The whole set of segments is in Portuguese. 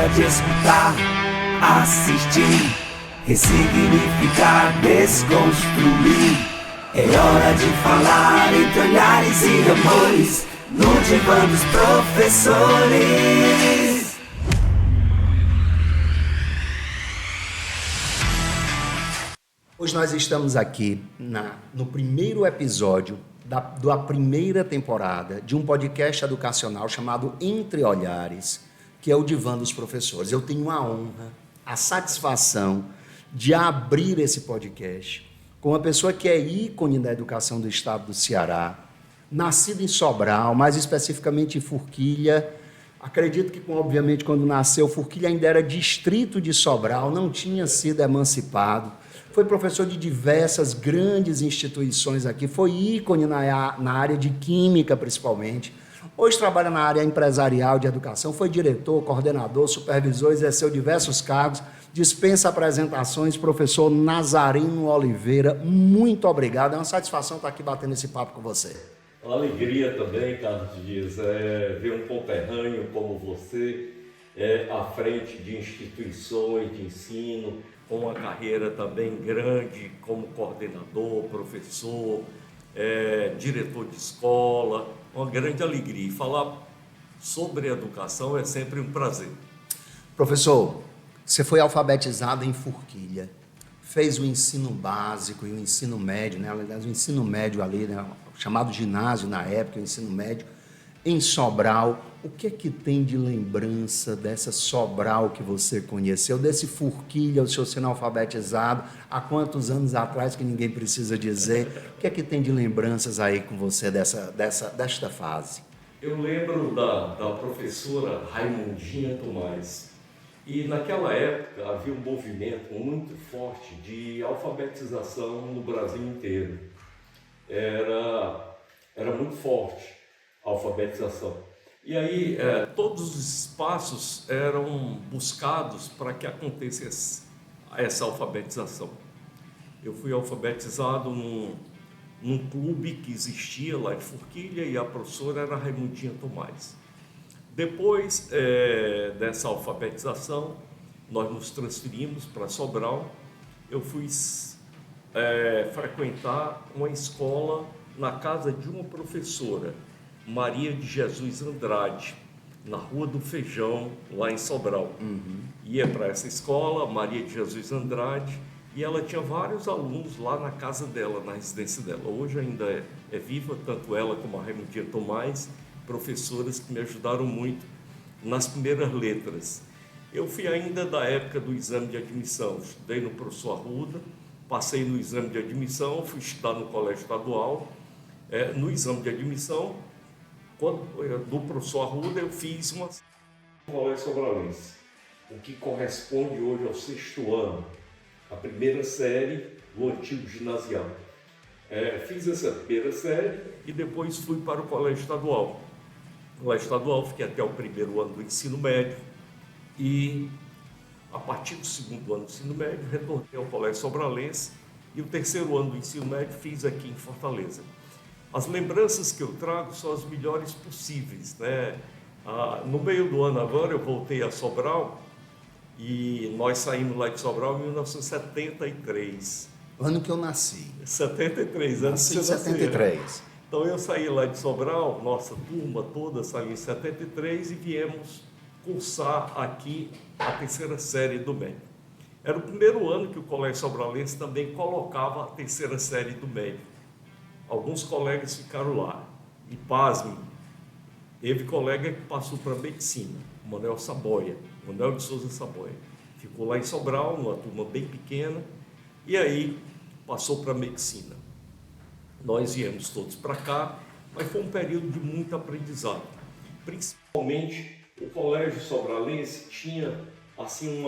hora de escutar, assistir, ressignificar, desconstruir. É hora de falar entre olhares e amores, no divã dos professores. Hoje nós estamos aqui no primeiro episódio da primeira temporada de um podcast educacional chamado Entre Olhares, que é o Divã dos Professores. Eu tenho a honra, a satisfação de abrir esse podcast com uma pessoa que é ícone da educação do estado do Ceará, nascido em Sobral, mais especificamente em Forquilha. Acredito que, obviamente, quando nasceu, Forquilha ainda era distrito de Sobral, não tinha sido emancipado. Foi professor de diversas grandes instituições aqui, foi ícone na área de química, principalmente. Hoje trabalha na área empresarial de educação, foi diretor, coordenador, supervisor, exerceu diversos cargos, dispensa apresentações, professor Nazareno Oliveira. Muito obrigado, é uma satisfação estar aqui batendo esse papo com você. Uma alegria também, Carlos Dias, ver um conterrâneo como você à frente de instituições de ensino, com uma carreira também grande como coordenador, professor, diretor de escola, uma grande alegria. E falar sobre educação é sempre um prazer. Professor, você foi alfabetizado em Forquilha, fez o ensino básico e o ensino médio, né? Aliás, o ensino médio ali, né? Chamado ginásio na época, o ensino médio, em Sobral. O que é que tem de lembrança dessa Sobral que você conheceu, desse Forquilha, o senhor sendo alfabetizado, há quantos anos atrás que ninguém precisa dizer? O que é que tem de lembranças aí com você desta fase? Eu lembro da professora Raimundinha Tomás. E naquela época havia um movimento muito forte de alfabetização no Brasil inteiro. Era muito forte a alfabetização. E aí todos os espaços eram buscados para que acontecesse essa alfabetização. Eu fui alfabetizado num clube que existia lá em Forquilha e a professora era Raimundinha Tomás. Depois dessa alfabetização, nós nos transferimos para Sobral. Eu fui frequentar uma escola na casa de uma professora, Maria de Jesus Andrade, na Rua do Feijão, lá em Sobral. Ia para essa escola, Maria de Jesus Andrade, e ela tinha vários alunos lá na casa dela, na residência dela. Hoje ainda é viva, tanto ela como a Raimundinha Tomás, professoras que me ajudaram muito nas primeiras letras. Eu fui ainda da época do exame de admissão, estudei no professor Arruda, passei no exame de admissão, fui estudar no colégio estadual. No exame de admissão, do professor Arruda, eu fiz uma colégio sobralense, o que corresponde hoje ao 6º ano, a primeira série do antigo ginasial. Fiz essa primeira série e depois fui para o colégio estadual. No colégio estadual fiquei até o 1º ano do ensino médio e a partir do 2º ano do ensino médio retornei ao colégio sobralense e o 3º ano do ensino médio fiz aqui em Fortaleza. As lembranças que eu trago são as melhores possíveis, né? No meio do ano agora eu voltei a Sobral e nós saímos lá de Sobral em 1973. Ano que eu nasci. 73 anos. Nasci em 73. Então eu saí lá de Sobral, nossa turma toda saiu em 73 e viemos cursar aqui a 3ª série do médio. Era o primeiro ano que o Colégio Sobralense também colocava a 3ª série do médio. Alguns colegas ficaram lá. E pasmem, teve colega que passou para medicina, o Manuel Saboia, Manuel de Souza Saboia. Ficou lá em Sobral, uma turma bem pequena, e aí passou para medicina. Nós viemos todos para cá, mas foi um período de muito aprendizado. Principalmente, o Colégio Sobralense tinha assim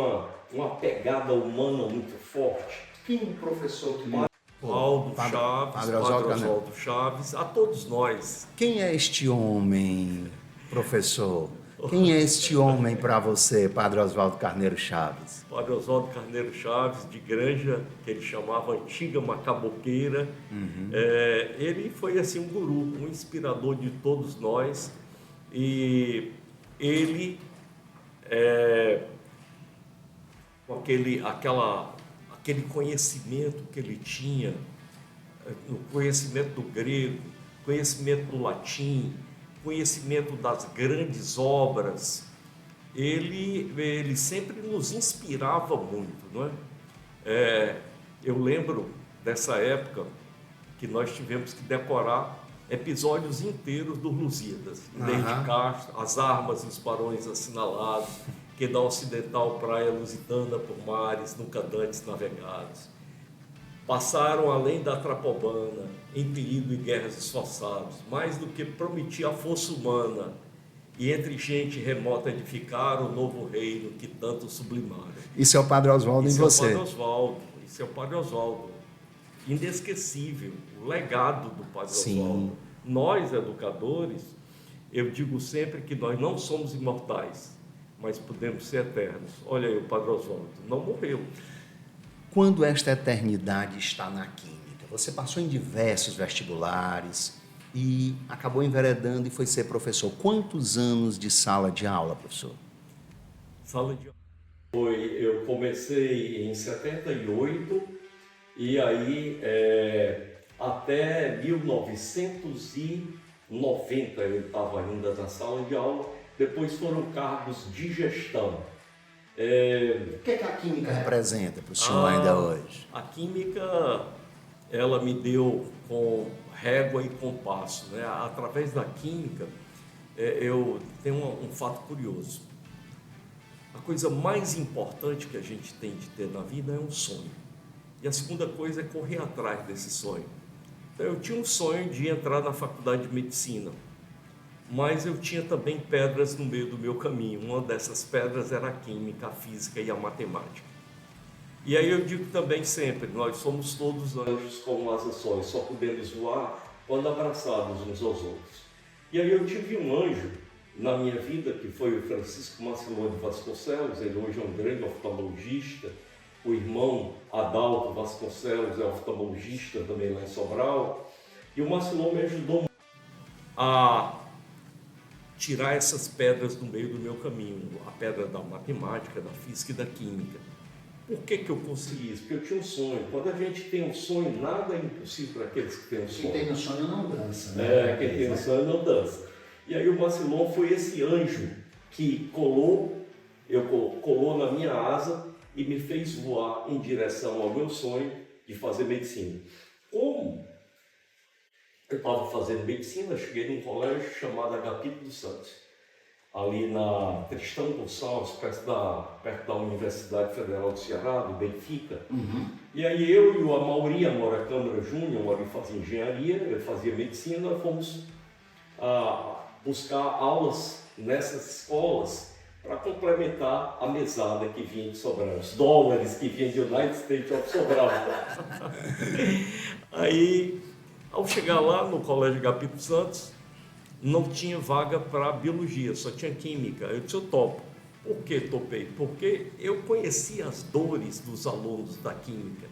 uma pegada humana muito forte. Quem o professor que Padre Oswaldo Chaves, a todos nós. Quem é este homem, professor? Quem é este homem para você, Padre Oswaldo Carneiro Chaves? Padre Oswaldo Carneiro Chaves, de Granja, que ele chamava Antiga Macaboqueira. Ele foi assim um guru, um inspirador de todos nós. E ele aquele conhecimento que ele tinha, o conhecimento do grego, conhecimento do latim, conhecimento das grandes obras, ele sempre nos inspirava muito, não é? Eu lembro dessa época que nós tivemos que decorar episódios inteiros dos Lusíadas, desde Castro, as armas e os barões assinalados, que da ocidental praia lusitana por mares nunca dantes navegados. Passaram além da Trapobana, em perigo e guerras esforçados, mais do que prometia a força humana, e entre gente remota edificar o novo reino que tanto sublimaram. Isso é o Padre Oswaldo em você. Isso é o Padre Oswaldo. Inesquecível, o legado do Padre Oswaldo. Nós, educadores, eu digo sempre que nós não somos imortais, mas podemos ser eternos. Olha aí o Padre Oswaldo, não morreu. Quando esta eternidade está na química? Você passou em diversos vestibulares e acabou enveredando e foi ser professor. Quantos anos de sala de aula, professor? Sala de aula. Eu comecei em 78 e aí até 1990 eu estava ainda na sala de aula. Depois foram cargos de gestão. O que a química representa para o senhor ainda hoje? A química, ela me deu com régua e compasso, né? Através da química, eu tenho um fato curioso. A coisa mais importante que a gente tem de ter na vida é um sonho. E a segunda coisa é correr atrás desse sonho. Então, eu tinha um sonho de entrar na faculdade de medicina, mas eu tinha também pedras no meio do meu caminho. Uma dessas pedras era a química, a física e a matemática. E aí eu digo também sempre, nós somos todos anjos como asas só, só podemos voar quando abraçados uns aos outros. E aí eu tive um anjo na minha vida, que foi o Francisco Marcelone Vasconcelos. Ele hoje é um grande oftalmologista. O irmão Adalto Vasconcelos é oftalmologista também lá em Sobral. E o Marcelone me ajudou a tirar essas pedras do meio do meu caminho, a pedra da matemática, da física e da química. Por que eu consegui isso? Porque eu tinha um sonho. Quando a gente tem um sonho, nada é impossível para aqueles que têm um sonho. Quem tem um sonho não dança, né? Quem tem um sonho não dança. E aí o Marcelon foi esse anjo que colou na minha asa e me fez voar em direção ao meu sonho de fazer medicina. Como eu estava fazendo medicina, cheguei num colégio chamado Agapito dos Santos, ali na Tristão Gonçalves, perto da Universidade Federal do Ceará, do Benfica. E aí eu e o Amauri Amora Câmara Júnior, o Amauri fazia engenharia, eu fazia medicina, nós fomos buscar aulas nessas escolas para complementar a mesada que vinha de Sobral, os dólares que vinham de United States of Sobral. Aí, ao chegar lá no Colégio Agapito Santos, não tinha vaga para biologia, só tinha química. Eu disse, eu topo. Por que topei? Porque eu conhecia as dores dos alunos da química.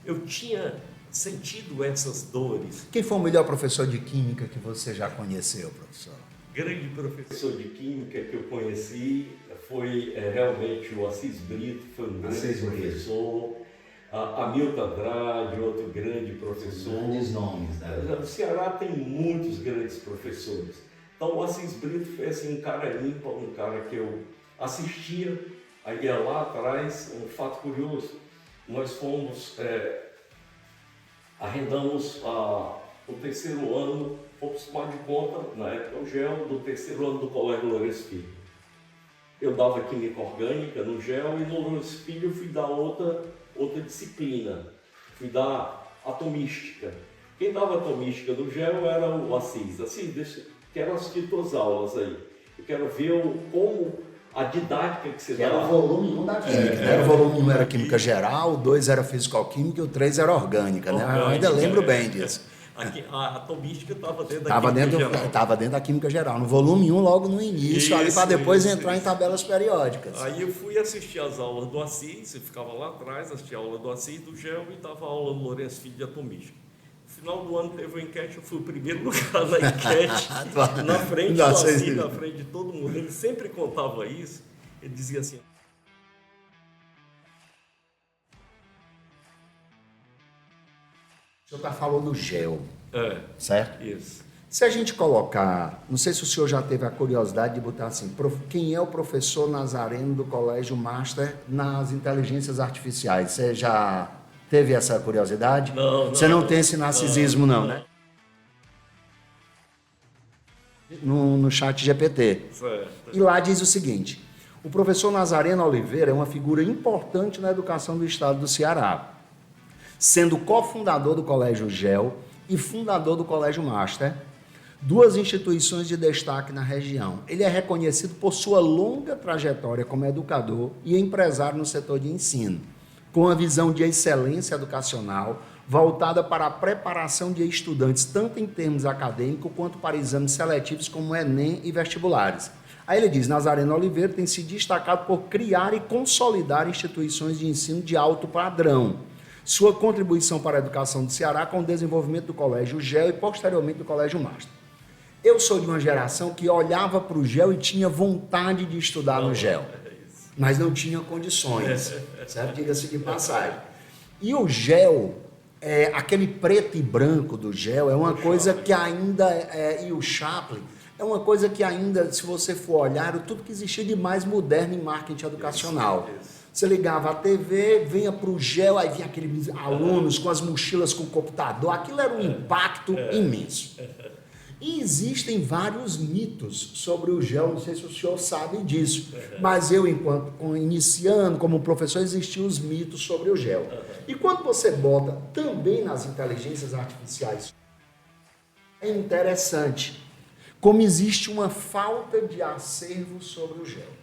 Eu tinha sentido essas dores. Quem foi o melhor professor de química que você já conheceu, professor? Grande professor de química que eu conheci foi realmente o Assis Brito, foi um grande professor. Hamilton Andrade, outro grande professor. Grandes nomes, né? O Ceará tem muitos grandes professores. Então o Assis Brito foi assim, um cara ímpar, um cara que eu assistia. Aí lá atrás, um fato curioso, nós fomos, arrendamos o terceiro ano, fomos tomar de conta, na época o GEL, do terceiro ano do Colégio Lourenço Filho. Eu dava química orgânica no GEL e no Lourenço Filho eu fui dar outra disciplina, fui dar atomística. Quem dava atomística no GEL era o Assis. Assis, quero assistir tuas aulas aí. Eu quero ver como a didática que você dá. Era o volume 1 da química. Era o volume 1 era química geral, o 2 era físico-química e o 3 era orgânica, né? Eu ainda lembro bem disso. A atomística estava dentro da química geral. Estava dentro da química geral, no volume 1 logo no início, ali para depois entrar em tabelas periódicas. Aí eu fui assistir as aulas do Assis, eu ficava lá atrás, assistia a aula do Assis, do GEL e dava aula no Lourenço Filho de atomística. No final do ano teve uma enquete, eu fui o primeiro lugar na enquete, na frente do Assis, na frente de todo mundo. Ele sempre contava isso, ele dizia assim, senhor falou do GEL, certo? Isso. Se a gente colocar, não sei se o senhor já teve a curiosidade de botar assim, quem é o professor Nazareno do Colégio Master nas inteligências artificiais? Você já teve essa curiosidade? Não. Você não tem esse narcisismo, não, né? No chat GPT. Certo. E lá diz o seguinte: o professor Nazareno Oliveira é uma figura importante na educação do estado do Ceará, sendo cofundador do Colégio GEL e fundador do Colégio Master, duas instituições de destaque na região. Ele é reconhecido por sua longa trajetória como educador e empresário no setor de ensino, com uma visão de excelência educacional voltada para a preparação de estudantes, tanto em termos acadêmicos quanto para exames seletivos como Enem e vestibulares. Aí ele diz: Nazareno Oliveira tem se destacado por criar e consolidar instituições de ensino de alto padrão. Sua contribuição para a educação do Ceará com o desenvolvimento do Colégio GEL e posteriormente do Colégio Master. Eu sou de uma geração que olhava para o GEL e tinha vontade de estudar no GEL, mas não tinha condições, certo? Diga-se de passagem. E o GEL, aquele preto e branco do GEL, é uma coisa que ainda, e o Chaplin, é uma coisa que ainda, se você for olhar, tudo que existia de mais moderno em marketing educacional. Você ligava a TV, vinha para o GEL, aí vinha aqueles alunos com as mochilas com o computador, aquilo era um impacto imenso. E existem vários mitos sobre o GEL, não sei se o senhor sabe disso, mas eu, enquanto iniciando como professor, existiam os mitos sobre o GEL. E quando você bota também nas inteligências artificiais, é interessante como existe uma falta de acervo sobre o GEL.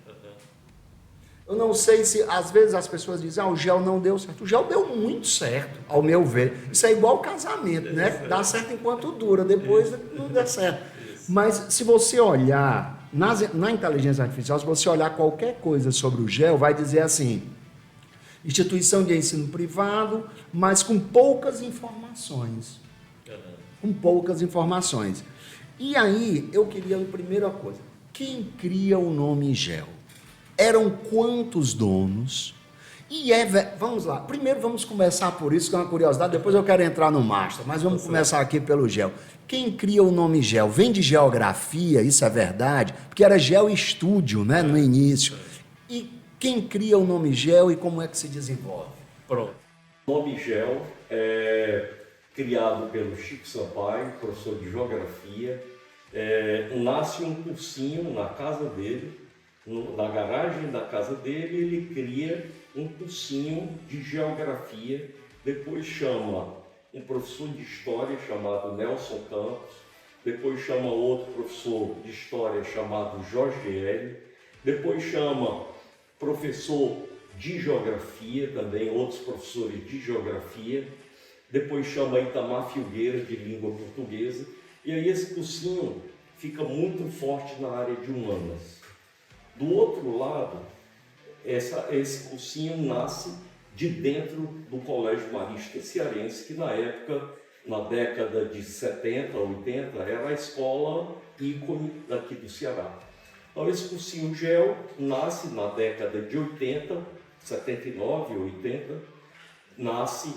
Eu não sei se, às vezes, as pessoas dizem, o GEL não deu certo. O GEL deu muito certo, ao meu ver. Isso é igual casamento, né? Dá certo enquanto dura, depois não dá certo. Mas se você olhar, na inteligência artificial, se você olhar qualquer coisa sobre o GEL, vai dizer assim: instituição de ensino privado, mas com poucas informações. Com poucas informações. E aí, eu queria, a primeira coisa, quem cria o nome GEL? Eram quantos donos? E vamos lá, primeiro vamos começar por isso, que é uma curiosidade, depois eu quero entrar no Master, mas vamos começar aqui pelo GEL. Quem cria o nome GEL? Vem de geografia, isso é verdade? Porque era GEL Estúdio, né, no início. E quem cria o nome GEL e como é que se desenvolve? Pronto. O nome GEL é criado pelo Chico Sampaio, professor de geografia. Nasce um cursinho na casa dele, na garagem da casa dele, ele cria um cursinho de geografia, depois chama um professor de história chamado Nelson Campos, depois chama outro professor de história chamado Jorge L., depois chama professor de geografia também, outros professores de geografia, depois chama Itamar Filgueira de língua portuguesa, e aí esse cursinho fica muito forte na área de humanas. Do outro lado, esse cursinho nasce de dentro do Colégio Marista Cearense, que na época, na década de 70, 80, era a escola ícone daqui do Ceará. Então esse cursinho GEL nasce na década de 80, 79, 80, nasce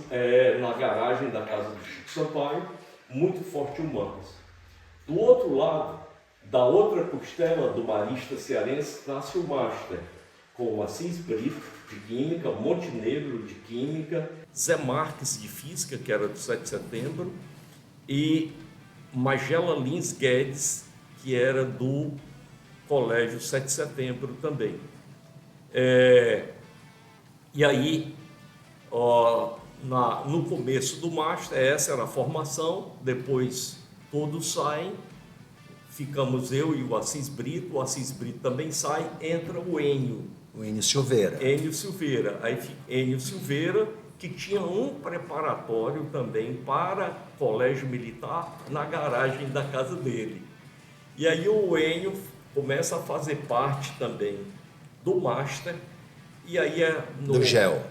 na garagem da casa do Chico Sampaio, muito forte humanas. Do outro lado, da outra costela do Marista Cearense, nasce o Master, com o Assis Brito, de Química, Montenegro, de Química, Zé Marques, de Física, que era do 7 de setembro, e Magela Lins Guedes, que era do Colégio 7 de setembro também. E aí, no começo do Master, essa era a formação, depois todos saem, ficamos eu e o Assis Brito também sai, entra o Enio. O Enio Silveira. Aí Enio Silveira, que tinha um preparatório também para colégio militar na garagem da casa dele. E aí o Enio começa a fazer parte também do Master, e aí do GEL.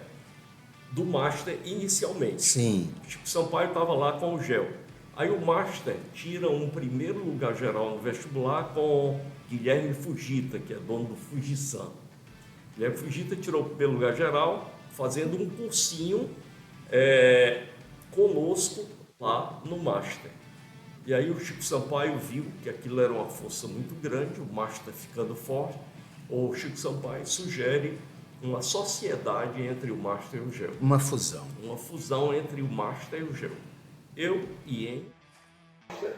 Do Master inicialmente. Sim. Chico Sampaio estava lá com o GEL. Aí o Master tira um primeiro lugar geral no vestibular com Guilherme Fujita, que é dono do Fujisan. Guilherme Fujita tirou o primeiro lugar geral, fazendo um cursinho conosco lá no Master. E aí o Chico Sampaio viu que aquilo era uma força muito grande, o Master ficando forte. O Chico Sampaio sugere uma sociedade entre o Master e o GEL. Uma fusão. Uma fusão entre o Master e o GEL. Eu e Enio,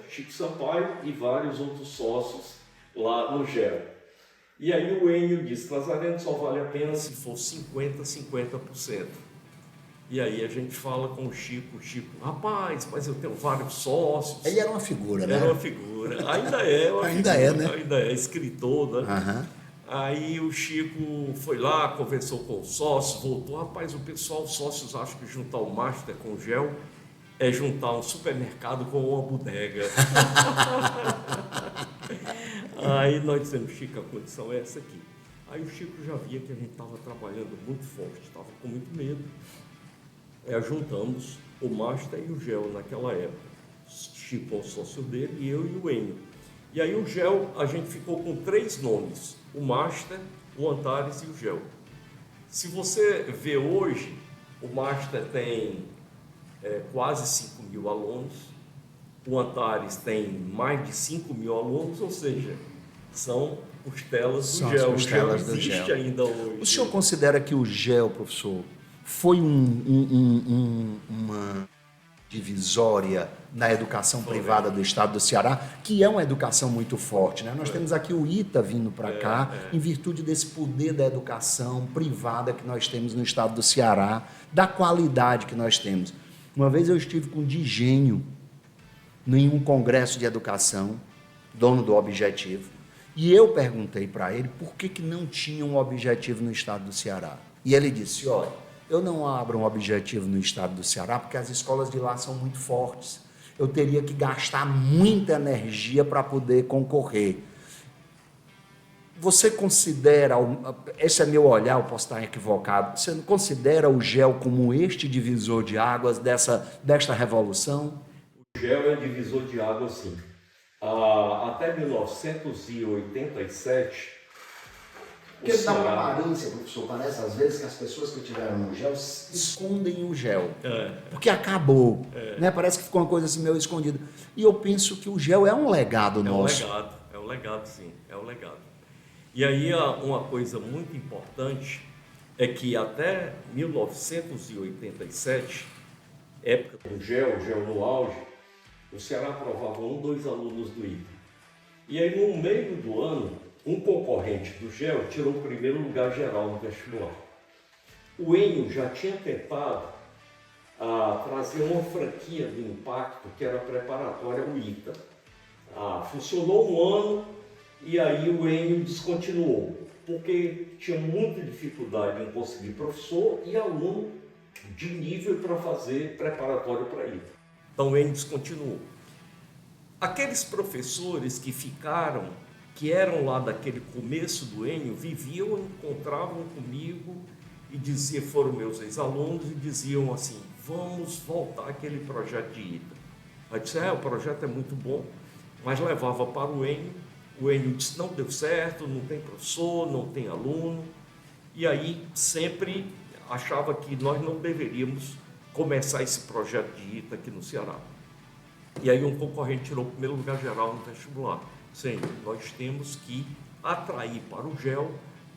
Chico Sampaio e vários outros sócios lá no GEL. E aí o Enio disse, Lazareno, só vale a pena se for 50%. E aí a gente fala com o Chico, rapaz, mas eu tenho vários sócios. Ele era uma figura, né? Era uma figura. Ainda é uma Ainda figura, é, né? Ainda é escritor, né? Aham. Aí o Chico foi lá, conversou com os sócios, voltou. Rapaz, o pessoal, os sócios acham que juntar o Master com o GEL é juntar um supermercado com uma bodega. Aí nós dissemos, Chico, a condição é essa aqui. Aí o Chico já via que a gente estava trabalhando muito forte, estava com muito medo. Juntamos o Master e o GEL naquela época. Chico, o sócio dele, e eu e o Enio. E aí o GEL, a gente ficou com 3 nomes, o Master, o Antares e o GEL. Se você vê hoje, o Master tem quase 5 mil alunos, o Antares tem mais de 5 mil alunos, ou seja, são costelas do GEL. O GEL existe ainda hoje. O senhor considera que o GEL, professor, foi uma divisória na educação privada do estado do Ceará, que é uma educação muito forte, né? Nós temos aqui o ITA vindo para cá, em virtude desse poder da educação privada que nós temos no estado do Ceará, da qualidade que nós temos. Uma vez eu estive com o Digênio em um congresso de educação, dono do Objetivo, e eu perguntei para ele por que não tinha um Objetivo no estado do Ceará. E ele disse, olha, eu não abro um Objetivo no estado do Ceará porque as escolas de lá são muito fortes. Eu teria que gastar muita energia para poder concorrer. Você considera, esse é meu olhar, eu posso estar equivocado, você considera o GEL como este divisor de águas desta revolução? O GEL é divisor de águas, sim. Até 1987... Porque dá uma aparência, professor, parece às vezes que as pessoas que tiveram no GEL escondem o GEL. Porque acabou. Né? Parece que ficou uma coisa assim meio escondida. E eu penso que o GEL é um legado nosso. É um legado, sim. É um legado. E aí uma coisa muito importante é que até 1987, época do GEL no auge, o Ceará aprovava 1, 2 alunos do ITA. E aí no meio do ano, um concorrente do GEL tirou o primeiro lugar geral no vestibular. O Enio já tinha tentado trazer uma franquia do impacto que era preparatória ao ITA. Funcionou um ano e aí o Enio descontinuou, porque tinha muita dificuldade em conseguir professor e aluno de nível para fazer preparatório para ITA. Então o Enio descontinuou. Aqueles professores que ficaram, que eram lá daquele começo do Enio, viviam, encontravam comigo e diziam, foram meus ex-alunos, e diziam assim, vamos voltar àquele projeto de ITA. Eu disse, o projeto é muito bom, mas levava para o Enio disse, não deu certo, não tem professor, não tem aluno, e aí sempre achava que nós não deveríamos começar esse projeto de ITA aqui no Ceará. E aí um concorrente tirou o primeiro lugar geral no vestibular. Sim, nós temos que atrair para o GEL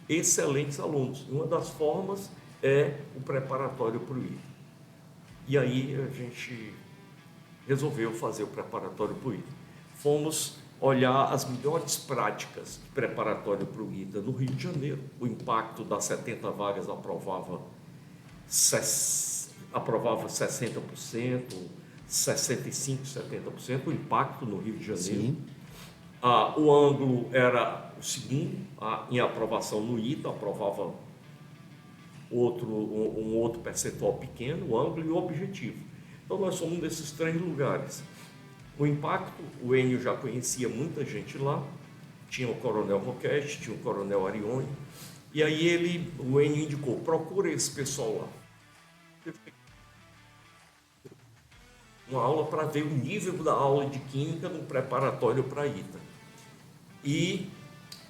excelentes alunos. Uma das formas é o preparatório para o ITA. E aí a gente resolveu fazer o preparatório para o ITA. Fomos olhar as melhores práticas de preparatório para o ITA no Rio de Janeiro. O impacto das 70 vagas aprovava 60%, 65%, 70%, o impacto no Rio de Janeiro. Sim. O ângulo era o segundo em aprovação no ITA, aprovava um outro percentual pequeno, o ângulo e o objetivo. Então nós somos desses 3 lugares. O impacto, o Enio já conhecia muita gente lá, tinha o Coronel Roquete, tinha o Coronel Arione, e aí o Enio indicou, procura esse pessoal lá. Uma aula para ver o nível da aula de Química no preparatório para ITA. E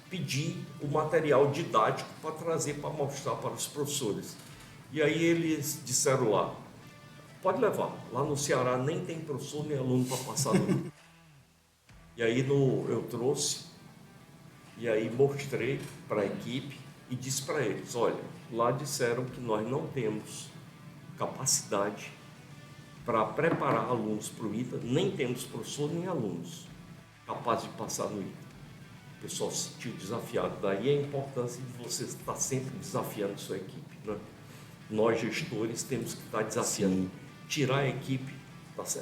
pedi o material didático para trazer, para mostrar para os professores. E aí eles disseram lá, pode levar. Lá no Ceará nem tem professor nem aluno para passar no ITA. E aí eu trouxe, e aí mostrei para a equipe e disse para eles, olha, lá disseram que nós não temos capacidade para preparar alunos para o ITA, nem temos professor nem alunos capazes de passar no ITA. O pessoal se sentiu desafiado. Daí a importância de você estar sempre desafiando sua equipe, né? Nós, gestores, temos que estar desafiando. Sim. Tirar a equipe,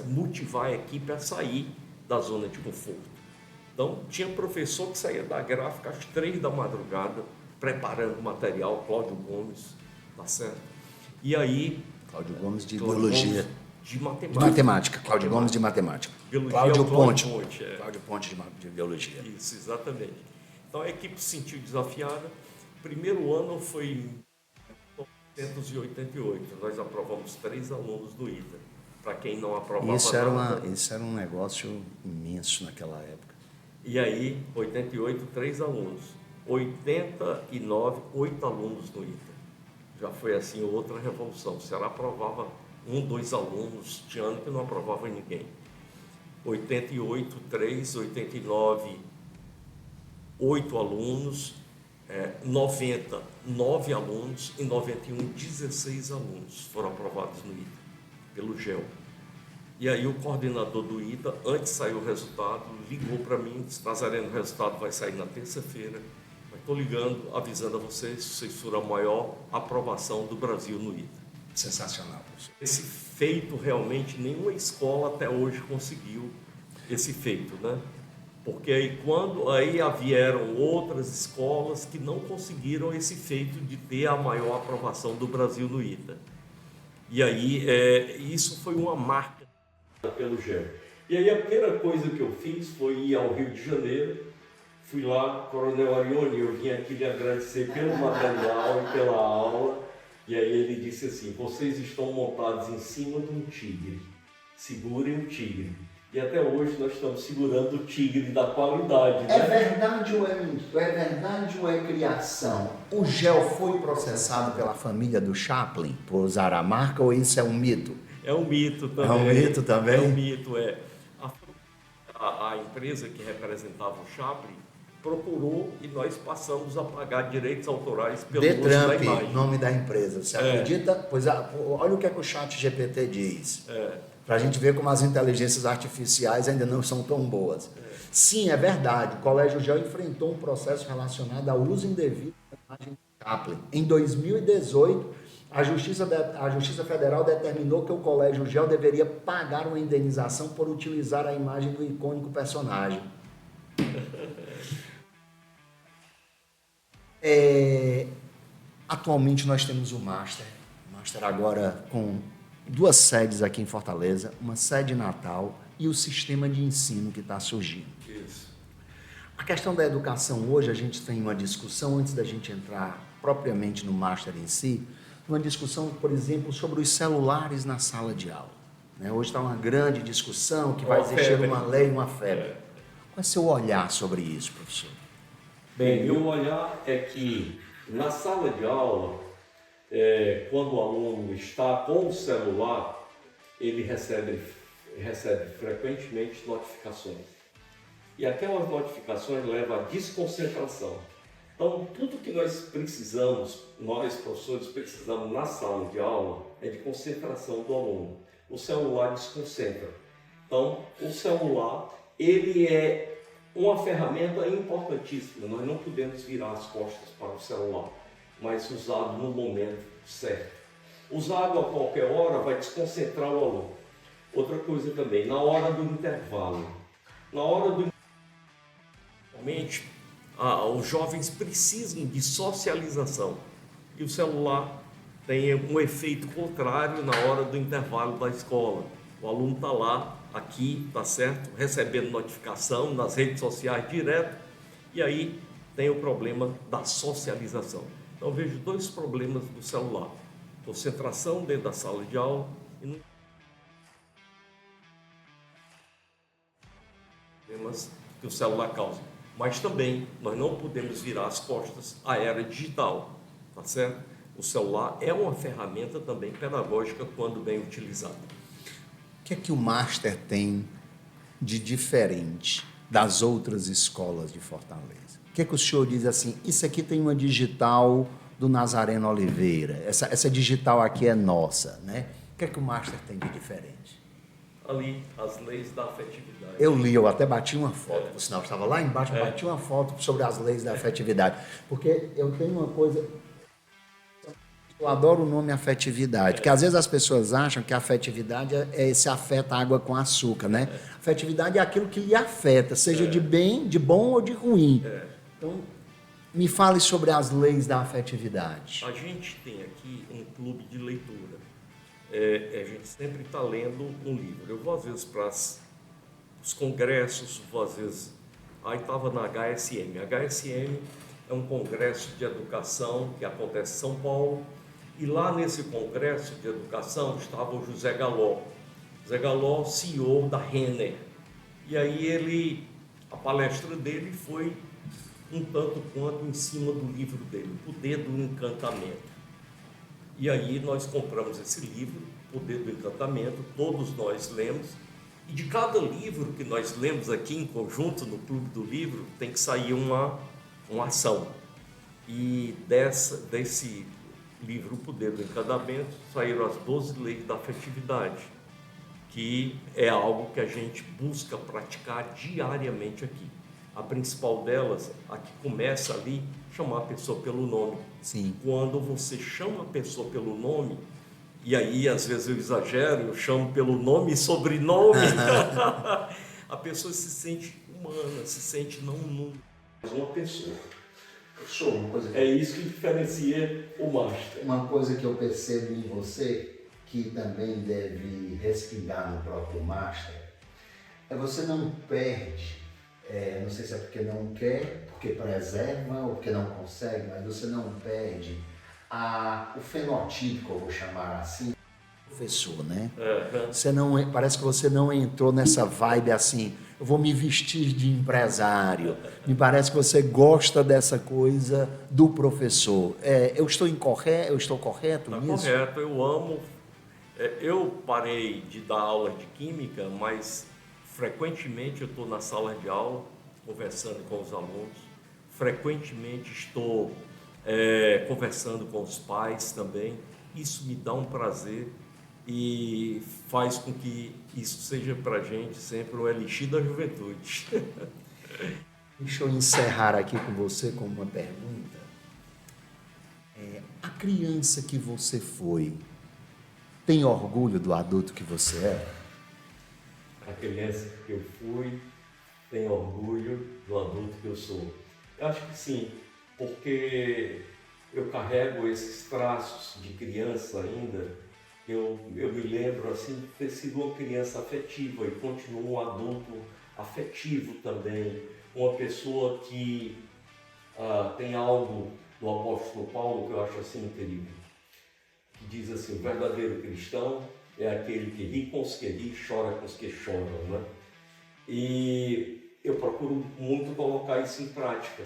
motivar a equipe a sair da zona de conforto. Então, tinha professor que saía da gráfica às 3 da madrugada, preparando material, Cláudio Gomes, tá certo? E aí... Cláudio Gomes de Cláudio biologia. Gomes de matemática. De matemática. Cláudio Gomes de matemática. Biologia Cláudio é o Cláudio Ponte. Ponte, Cláudio Ponte de biologia. Isso, exatamente. Então a equipe se sentiu desafiada. Primeiro ano foi em 1988. Nós aprovamos 3 alunos do ITA. Para quem não aprovava nada. Isso era um negócio imenso naquela época. E aí, 88, 3 alunos. 89, 8 alunos no ITA. Já foi assim outra revolução. O Ceará aprovava 1, 2 alunos, tinha ano que não aprovava ninguém. 88, 3, 89, 8 alunos, 90, 9 alunos e 91, 16 alunos foram aprovados no ITA, pelo GEL. E aí o coordenador do ITA, antes de sair o resultado, ligou para mim, disse, Nazareno, o resultado vai sair na terça-feira, mas estou ligando, avisando a vocês foram a maior aprovação do Brasil no ITA. Sensacional, professor. Esse feito realmente nenhuma escola até hoje conseguiu esse feito, né? Porque aí vieram outras escolas que não conseguiram esse feito de ter a maior aprovação do Brasil no ITA. E aí isso foi uma marca pelo GEL. E aí a primeira coisa que eu fiz foi ir ao Rio de Janeiro. Fui lá, Coronel Arione, eu vim aqui lhe agradecer pelo material e pela aula. E aí ele disse assim, vocês estão montados em cima de um tigre, segurem o tigre. E até hoje nós estamos segurando o tigre da qualidade, né? É verdade ou é mito? É verdade ou é criação? O GEL foi processado pela família do Chaplin por usar a marca ou isso é um mito? É um mito também. É um mito também? É um mito, é. A empresa que representava o Chaplin procurou e nós passamos a pagar direitos autorais pelo uso da imagem. Nome da empresa. Você acredita? Pois olha o que é que o ChatGPT diz. Para a gente ver como as inteligências artificiais ainda não são tão boas. Sim, é verdade. O Colégio GEL enfrentou um processo relacionado ao uso indevido da imagem de Chaplin. Em 2018, a Justiça Federal determinou que o Colégio GEL deveria pagar uma indenização por utilizar a imagem do icônico personagem. Atualmente nós temos o Master agora com 2 sedes aqui em Fortaleza, uma sede em Natal e o sistema de ensino que está surgindo. Isso. A questão da educação hoje, a gente tem uma discussão, antes da gente entrar propriamente no Master em si, uma discussão, por exemplo, sobre os celulares na sala de aula. Hoje está uma grande discussão que vai existir uma lei, uma febre. Qual é o seu olhar sobre isso, professor? Bem, meu olhar é que na sala de aula, quando o aluno está com o celular, ele recebe frequentemente notificações. E aquelas notificações levam à desconcentração. Então, tudo que nós precisamos, nós professores precisamos na sala de aula, é de concentração do aluno. O celular desconcentra. Então, o celular, ele é uma ferramenta importantíssima, nós não podemos virar as costas para o celular, mas usado no momento certo. Usado a qualquer hora vai desconcentrar o aluno. Outra coisa também, na hora do intervalo. Realmente, os jovens precisam de socialização e o celular tem um efeito contrário na hora do intervalo da escola. O aluno está lá, aqui, tá certo, recebendo notificação nas redes sociais direto, e aí tem o problema da socialização. Então vejo 2 problemas do celular: concentração dentro da sala de aula e problemas que o celular causa. Mas também nós não podemos virar as costas à era digital, tá certo? o celular é uma ferramenta também pedagógica quando bem utilizada. O que é que o Master tem de diferente das outras escolas de Fortaleza? O que é que o senhor diz assim, isso aqui tem uma digital do Nazareno Oliveira, essa digital aqui é nossa, né? O que é que o Master tem de diferente? Ali, as leis da afetividade. Eu li, eu até bati uma foto, por sinal, estava lá embaixo, bati uma foto sobre as leis da afetividade, porque eu tenho uma coisa... Eu adoro o nome afetividade, porque às vezes as pessoas acham que a afetividade é esse afeta água com açúcar, né? Afetividade é aquilo que lhe afeta, seja de bem, de bom ou de ruim. Então, me fale sobre as leis da afetividade. A gente tem aqui um clube de leitura. A gente sempre está lendo um livro. Eu vou às vezes para os congressos, vou às vezes... Aí estava na HSM. A HSM é um congresso de educação que acontece em São Paulo. E lá nesse congresso de educação estava o José Galó. José Galó, CEO da Renner. E aí a palestra dele foi um tanto quanto em cima do livro dele, O Poder do Encantamento. E aí nós compramos esse livro, O Poder do Encantamento, todos nós lemos. E de cada livro que nós lemos aqui em conjunto no Clube do Livro, tem que sair uma ação. E desse livro, O Poder do Encantamento, saíram as 12 leis da afetividade, que é algo que a gente busca praticar diariamente aqui. A principal delas, a que começa ali, chamar a pessoa pelo nome. Sim. Quando você chama a pessoa pelo nome, e aí às vezes eu exagero, eu chamo pelo nome e sobrenome, a pessoa se sente humana, se sente não um número, mas uma pessoa. É isso que diferencia o Master. Uma coisa que eu percebo em você, que também deve respirar no próprio Master, é você não perde, não sei se é porque não quer, porque preserva ou porque não consegue, mas você não perde o fenotipo, eu vou chamar assim, professor, né? Você não, parece que você não entrou nessa vibe assim, eu vou me vestir de empresário. Me parece que você gosta dessa coisa do professor. Eu estou correto nisso? Está correto, eu amo. Eu parei de dar aula de química, mas frequentemente eu estou na sala de aula, conversando com os alunos. Frequentemente estou conversando com os pais também. Isso me dá um prazer e faz com que isso seja para a gente sempre o elixir da juventude. Deixa eu encerrar aqui com você com uma pergunta. A criança que você foi, tem orgulho do adulto que você é? A criança que eu fui tem orgulho do adulto que eu sou. Eu acho que sim, porque eu carrego esses traços de criança ainda. Eu me lembro assim de ter sido uma criança afetiva e continuo um adulto afetivo também, uma pessoa que tem algo do apóstolo Paulo que eu acho assim incrível, que diz assim: o verdadeiro cristão é aquele que ri com os que ri e chora com os que choram, né? E eu procuro muito colocar isso em prática,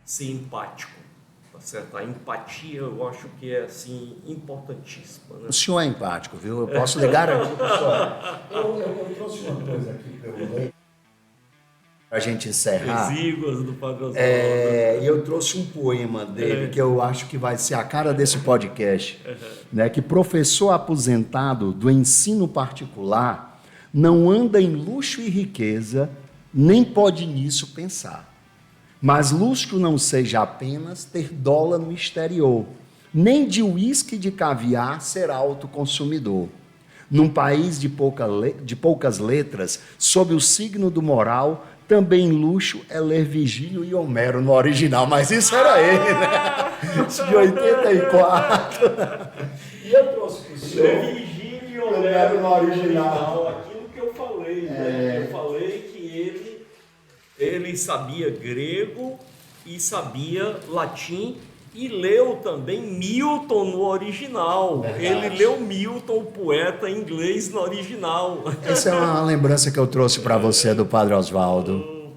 ser empático. Tá certo? A empatia eu acho que é assim importantíssima, né? O senhor é empático, viu? Eu posso ligar aqui para o senhor. Eu trouxe uma coisa aqui para eu ler, para a gente encerrar. Exíguas do Padre Oswaldo. E eu trouxe um poema dele que eu acho que vai ser a cara desse podcast, né? Que professor aposentado do ensino particular não anda em luxo e riqueza, nem pode nisso pensar. Mas luxo não seja apenas ter dólar no exterior, nem de uísque e de caviar ser autoconsumidor. Num país de poucas letras, sob o signo do moral, também luxo é ler Virgílio e Homero no original. Mas isso era ele, né? Isso de 84. E eu trouxe para o senhor Virgílio e Homero no original. Aquilo que eu falei, né? Eu falei que ele sabia grego e sabia latim e leu também Milton no original. Ele leu Milton, o poeta inglês, no original. Essa é uma lembrança que eu trouxe para você do Padre Oswaldo.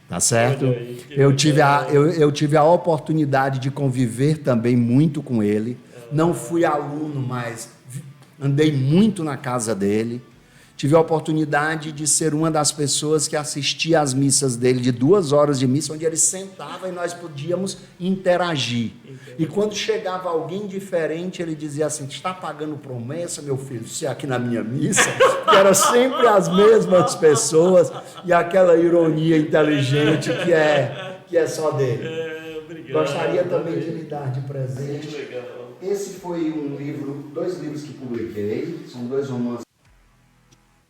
Tá certo? Olha aí, que Eu tive, legal. eu tive a oportunidade de conviver também muito com ele. Não fui aluno, mas andei muito na casa dele. Tive a oportunidade de ser uma das pessoas que assistia às missas dele, de 2 horas de missa, onde ele sentava e nós podíamos interagir. E quando chegava alguém diferente, ele dizia assim: está pagando promessa, meu filho, se é aqui na minha missa? Que era sempre as mesmas pessoas e aquela ironia inteligente que é só dele. Obrigado. Gostaria também de lhe dar de presente. Que legal. Esse foi um livro, 2 livros que publiquei, são 2 romances.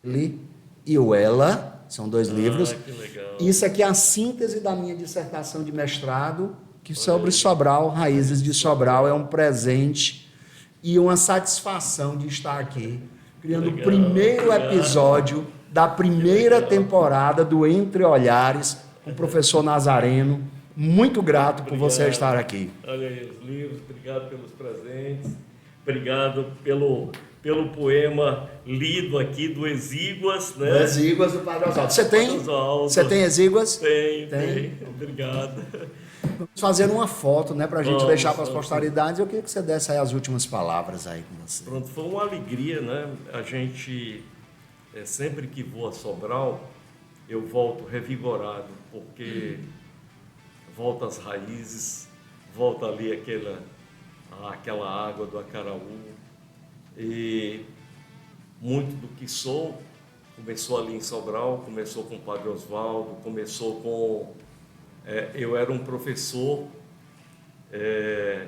Ele e o Ela, são 2 livros. Que legal. Isso aqui é a síntese da minha dissertação de mestrado, que sobre Sobral, Raízes de Sobral, é um presente e uma satisfação de estar aqui, criando o primeiro episódio da primeira temporada do Entre Olhares, com o professor Nazareno. Muito grato por você estar aqui. Olha aí os livros, obrigado pelos presentes, obrigado pelo poema lido aqui do Exíguas, né? Exíguas do Padre Oswaldo. Você tem? Padre Oswaldo. Você tem Exíguas? Tem. Obrigado. Vamos fazer uma foto, né, para a gente Vamos, deixar para as vamos. posteridades. Eu queria que você desse aí as últimas palavras aí com você. Pronto, foi uma alegria, né? A gente, sempre que vou a Sobral, eu volto revigorado, porque volta às raízes, volta ali aquela água do Acaraú, e muito do que sou começou ali em Sobral, começou com o Padre Oswaldo, começou com... eu era um professor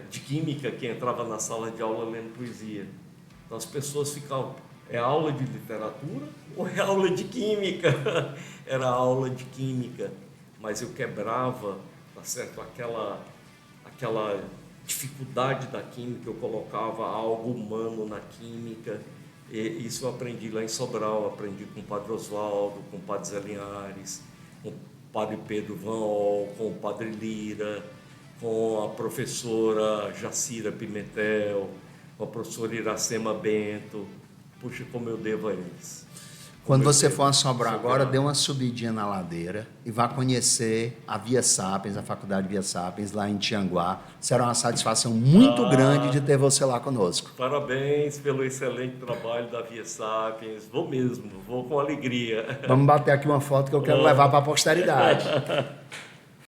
de química que entrava na sala de aula lendo poesia. Então as pessoas ficavam, é aula de literatura ou é aula de química? Era aula de química, mas eu quebrava, tá certo, aquela dificuldade da química, eu colocava algo humano na química. E isso eu aprendi lá em Sobral, aprendi com o Padre Oswaldo, com o Padre Zé Linhares, com o Padre Pedro Van, com o Padre Lira, com a professora Jacira Pimentel, com a professora Iracema Bento. Puxa, como eu devo a eles. Quando você for a Sobral agora, dê uma subidinha na ladeira e vá conhecer a Via Sapiens, a Faculdade Via Sapiens, lá em Tianguá. Será uma satisfação muito grande de ter você lá conosco. Parabéns pelo excelente trabalho da Via Sapiens. Vou mesmo, vou com alegria. Vamos bater aqui uma foto que eu quero levar para a posteridade.